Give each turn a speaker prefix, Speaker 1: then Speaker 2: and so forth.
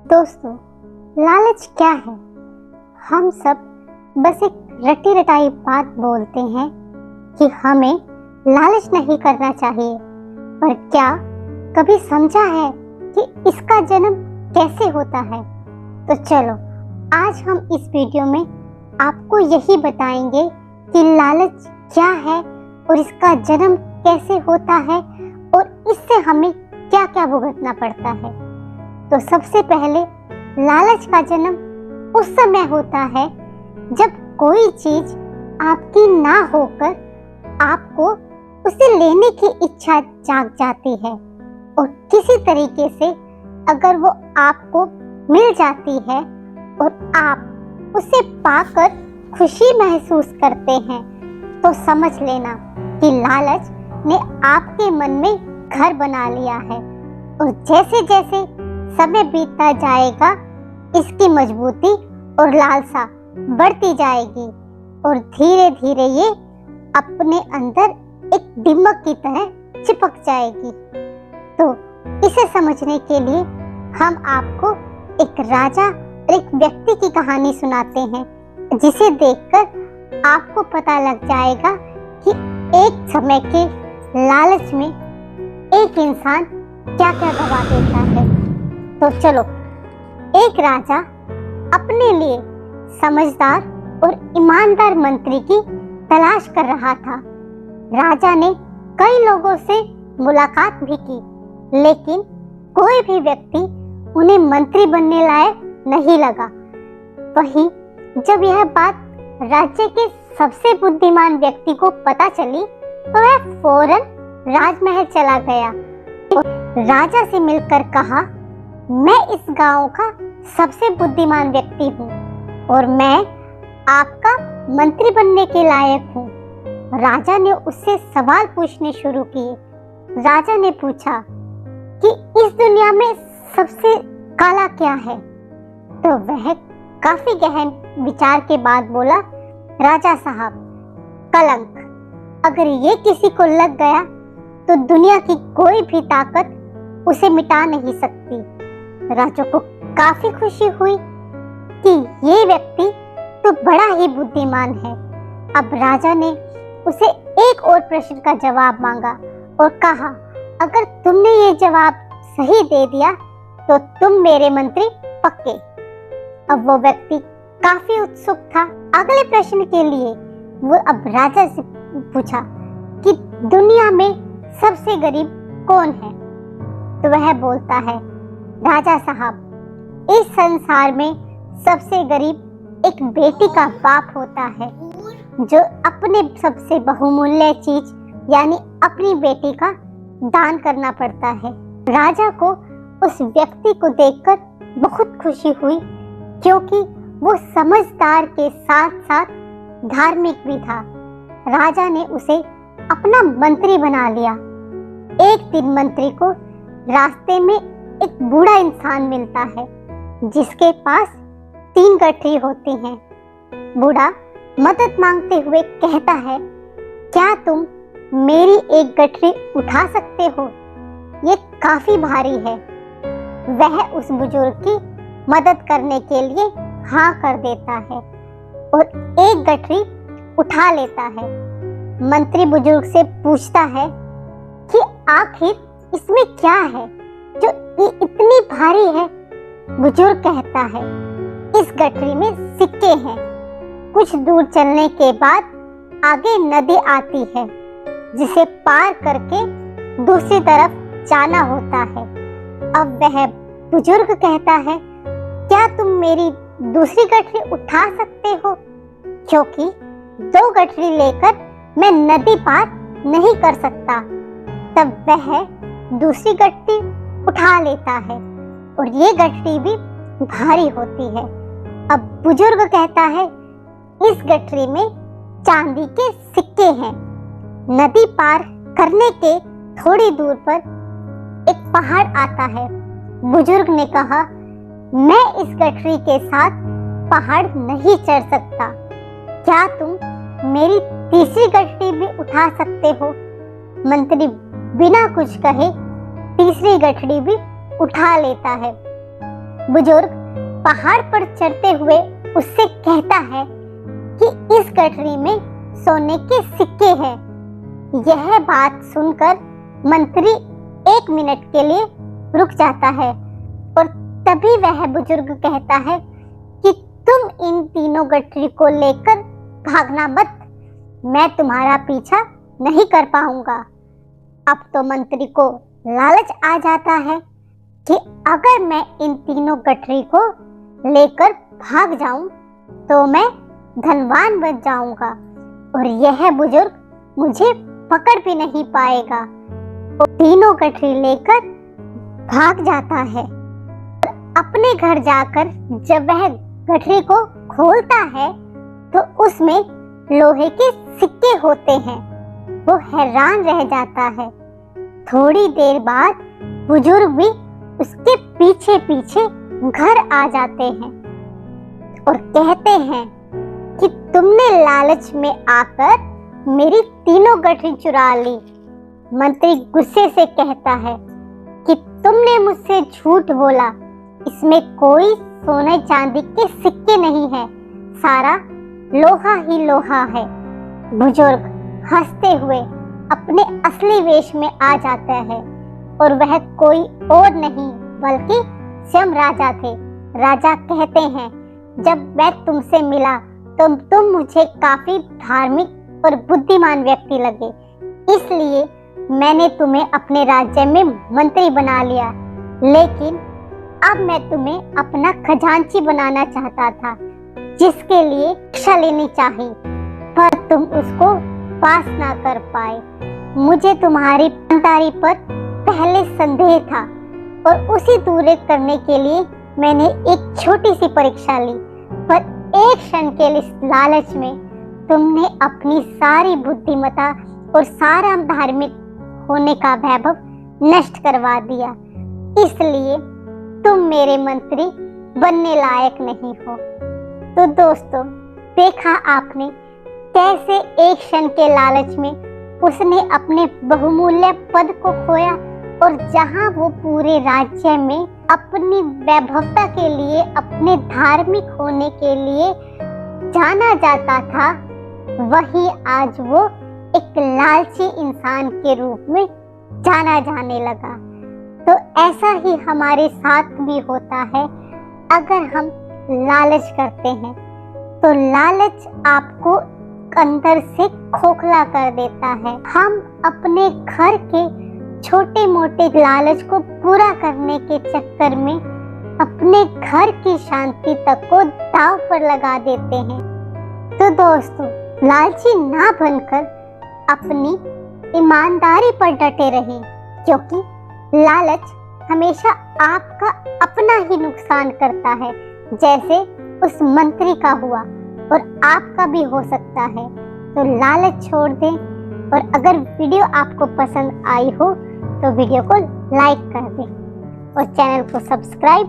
Speaker 1: दोस्तों, लालच क्या है? हम सब बस एक रटी रटाई बात बोलते हैं कि हमें लालच नहीं करना चाहिए, पर क्या कभी समझा है कि इसका जन्म कैसे होता है? तो चलो, आज हम इस वीडियो में आपको यही बताएंगे कि लालच क्या है और इसका जन्म कैसे होता है और इससे हमें क्या क्या भुगतना पड़ता है। तो सबसे पहले लालच का जन्म उस समय होता है जब कोई चीज आपकी ना होकर आपको उसे लेने की इच्छा जाग जाती है और किसी तरीके से अगर वो आपको मिल जाती है और आप उसे पाकर खुशी महसूस करते हैं, तो समझ लेना कि लालच ने आपके मन में घर बना लिया है। और जैसे जैसे समय बीतता जाएगा, इसकी मजबूती और लालसा बढ़ती जाएगी और धीरे धीरे ये अपने अंदर एक दीमक की तरह चिपक जाएगी। तो इसे समझने के लिए हम आपको एक राजा और एक व्यक्ति की कहानी सुनाते हैं, जिसे देखकर आपको पता लग जाएगा कि एक समय के लालच में एक इंसान क्या क्या गवा देता है। तो चलो, एक राजा अपने लिए समझदार और ईमानदार मंत्री की तलाश कर रहा था। राजा ने कई लोगों से मुलाकात भी की, लेकिन कोई भी व्यक्ति उन्हें मंत्री बनने लायक नहीं लगा। वहीं जब यह बात राज्य के सबसे बुद्धिमान व्यक्ति को पता चली, तो वह फौरन राजमहल चला गया और राजा से मिलकर कहा, मैं इस गांव का सबसे बुद्धिमान व्यक्ति हूँ और मैं आपका मंत्री बनने के लायक हूँ। राजा ने उससे सवाल पूछने शुरू किए। राजा ने पूछा कि इस दुनिया में सबसे काला क्या है? तो वह काफी गहन विचार के बाद बोला, राजा साहब, कलंक। अगर ये किसी को लग गया तो दुनिया की कोई भी ताकत उसे मिटा नहीं सकती। राजा को काफी खुशी हुई कि ये व्यक्ति तो बड़ा ही बुद्धिमान है। अब राजा ने उसे एक और प्रश्न का जवाब मांगा और कहा, अगर तुमने ये जवाब सही दे दिया तो तुम मेरे मंत्री पक्के। अब वो व्यक्ति काफी उत्सुक था। अगले प्रश्न के लिए वो अब राजा से पूछा कि दुनिया में सबसे गरीब कौन है? तो वह बोलता है, राजा साहब, इस संसार में सबसे गरीब एक बेटी का बाप होता है, जो अपने सबसे बहुमूल्य चीज यानी अपनी बेटी का दान करना पड़ता है। राजा को उस व्यक्ति को देखकर बहुत खुशी हुई, क्योंकि वो समझदार के साथ साथ धार्मिक भी था। राजा ने उसे अपना मंत्री बना लिया। एक दिन मंत्री को रास्ते में एक बूढ़ा इंसान मिलता है, जिसके पास 3 गठरी होती हैं। बूढ़ा मदद मांगते हुए कहता है, क्या तुम मेरी एक गठरी उठा सकते हो? ये काफी भारी है। वह उस बुजुर्ग की मदद करने के लिए हाँ कर देता है और एक गठरी उठा लेता है। मंत्री बुजुर्ग से पूछता है कि आखिर इसमें क्या है जो इतनी भारी है? बुजुर्ग कहता है, इस गठरी में सिक्के हैं। कुछ दूर चलने के बाद आगे नदी आती है, जिसे पार करके दूसरी तरफ जाना होता है। अब वह बुजुर्ग कहता है, क्या तुम मेरी दूसरी गठरी उठा सकते हो? क्योंकि 2 गठरी लेकर मैं नदी पार नहीं कर सकता। तब वह दूसरी गठरी उठा लेता है और ये गठरी भी भारी होती है। अब बुजुर्ग कहता है, इस गठरी में चांदी के सिक्के हैं। नदी पार करने के थोड़ी दूर पर एक पहाड़ आता है। बुजुर्ग ने कहा, मैं इस गठरी के साथ पहाड़ नहीं चढ़ सकता। क्या तुम मेरी तीसरी गठरी भी उठा सकते हो? मंत्री बिना कुछ कहे तीसरी गठरी भी उठा लेता है। बुजुर्ग पहाड़ पर चढ़ते हुए उससे कहता है कि इस गठरी में सोने के सिक्के हैं। यह बात सुनकर मंत्री 1 मिनट के लिए रुक जाता है और तभी वह बुजुर्ग कहता है कि तुम इन तीनों गठरी को लेकर भागना मत, मैं तुम्हारा पीछा नहीं कर पाऊंगा। अब तो मंत्री को लालच आ जाता है कि अगर मैं इन तीनों गठरी को लेकर भाग जाऊं तो मैं धनवान बन जाऊंगा और यह बुजुर्ग मुझे पकड़ भी नहीं पाएगा। और तीनों गठरी लेकर भाग जाता है और अपने घर जाकर जब वह गठरी को खोलता है तो उसमें लोहे के सिक्के होते हैं। वो हैरान रह जाता है। थोड़ी देर बाद बुजुर्ग भी उसके पीछे पीछे घर आ जाते हैं और कहते हैं कि तुमने लालच में आकर मेरी तीनों गठरी चुरा ली। मंत्री गुस्से से कहता है कि तुमने मुझसे झूठ बोला, इसमें कोई सोने चांदी के सिक्के नहीं है, सारा लोहा ही लोहा है। बुजुर्ग हंसते हुए अपने असली वेश में आ जाता है और वह कोई और नहीं बल्कि स्वयं राजा थे। राजा कहते हैं, जब मैं तुमसे मिला तो तुम मुझे काफी धार्मिक और बुद्धिमान व्यक्ति लगे, इसलिए मैंने तुम्हें अपने राज्य में मंत्री बना लिया। लेकिन अब मैं तुम्हें अपना खजांची बनाना चाहता था, जिसके लिए शिक्षा लेनी चाहिए, पर तुम उसको पास ना कर पाए। मुझे तुम्हारी ईमानदारी पर पहले संदेह था और उसी दूर करने के लिए मैंने एक छोटी सी परीक्षा ली, पर एक क्षण के लालच में तुमने अपनी सारी बुद्धिमत्ता और सारा धार्मिक होने का वैभव नष्ट करवा दिया, इसलिए तुम मेरे मंत्री बनने लायक नहीं हो। तो दोस्तों, देखा आपने कैसे एक क्षण के लालच में उसने अपने बहुमूल्य पद को खोया और जहां वो पूरे राज्य में अपनी वैभवता के लिए, अपने धार्मिक होने के लिए जाना जाता था, वही आज वो एक लालची इंसान के रूप में जाना जाने लगा। तो ऐसा ही हमारे साथ भी होता है। अगर हम लालच करते हैं तो लालच आपको अंदर से खोखला कर देता है। हम अपने घर के छोटे मोटे लालच को पूरा करने के चक्कर में अपने घर की शांति तक को दांव पर लगा देते हैं। तो दोस्तों, लालची ना बनकर अपनी ईमानदारी पर डटे रहें, क्योंकि लालच हमेशा आपका अपना ही नुकसान करता है, जैसे उस मंत्री का हुआ और आपका भी हो सकता है। तो लालच छोड़ दें और अगर वीडियो आपको पसंद आई हो तो वीडियो को लाइक कर दें और चैनल को सब्सक्राइब